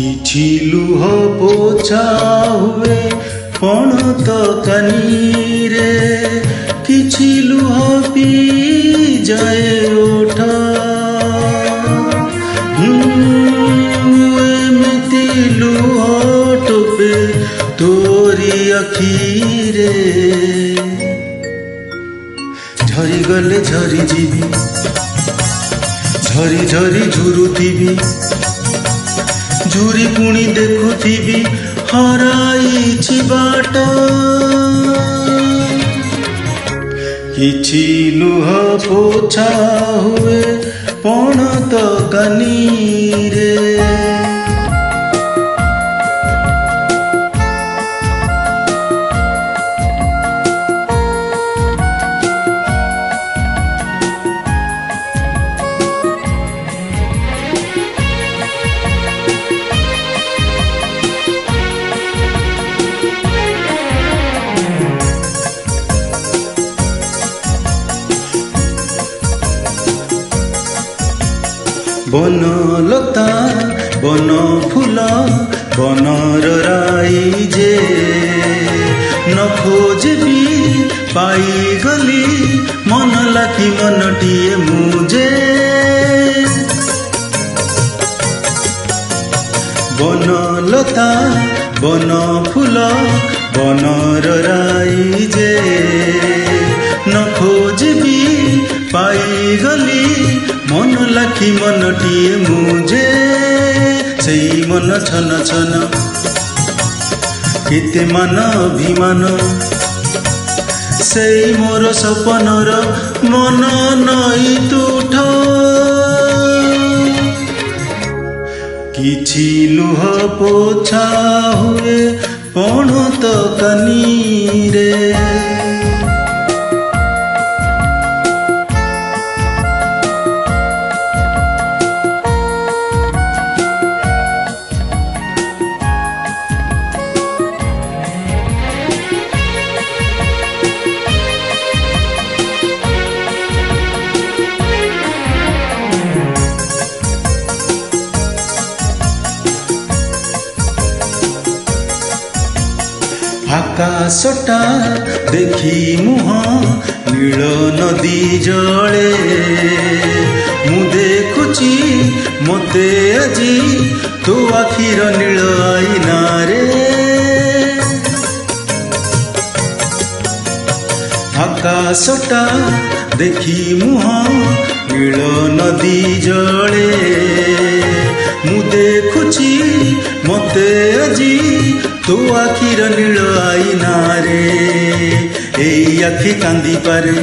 କିଛି ଲୁହ ପୋଛା ହୁଏ ପଣତ କାନିରେ, କିଛି ଲୁହ ପିଯାଏ ଓଠ। ଏମିତି ଲୁହ ଟୋପେ ତୋରି ଆଖିରେ, ଝରିଗଲେ ଝରିଯିବି, ଝରି ଝରି ଝୁରୁଥିବି, ଝୁରି ପୁଣି ଦେଖୁଥିବି ହରାଇଛି ବାଟ। କିଛି ଲୁହ ପୋଛା ହୁଏ ପଣତ କାନିରେ। বনলতা বন ফুল বনর রাই যে, ন খোঁজবি পাইগলি মন লাখি মনটিয়ে মুজে। বনলতা বন ফুল বনর রাই যে, ন খোঁজবি পাইগলি মন লাখি মনটিয়ে মুজে। সেই মন ছন ছন কেতে মান অভিমান, সেই মোর সপনর মন নই তুঠ। କିଛି ଲୁହ ପୋଛା ହୁଏ ପଣତ କାନିରେ। আকাশটা দেখি মুহ নীল নদী জলে, মু দেখুছি মতে আজি তো আখির নীল আইনারে। আকাশটা দেখি মুহ নীল নদী জলে, মু দেখুছি মতে আজি তো আখির নীল আইনারে। এই আখি কান্দি পারে,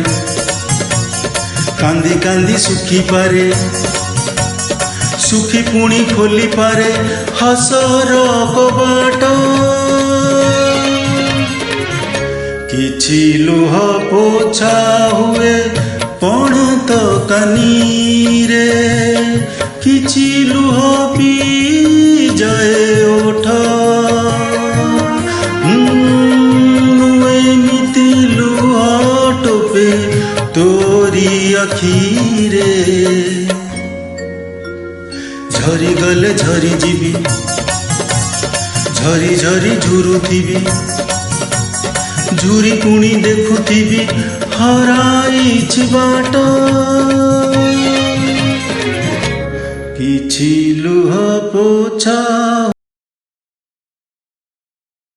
কান্দি কান্দি শুখি পারে, শুখি পুଣି খোলি পারে হসর কবাଟ। କିଛି ଲୁହ ପୋଛା ହୁଏ ପଣତ କାନିରେ, କିଛି ଲୁହ ପିଯାଏ ଓଠ। ଏମିତି ଲୁହ ଟୋପେ ତୋରି ଆଖିରେ, ଝରିଗଲେ ଝରିଯିବି, ଝରି ଝରି ଝୁରୁଥିବି, ଝୁରି ପୁଣି ଦେଖୁଥିବି ହରାଇଛି ବାଟ। କିଛି ଲୁହ ପୋଛା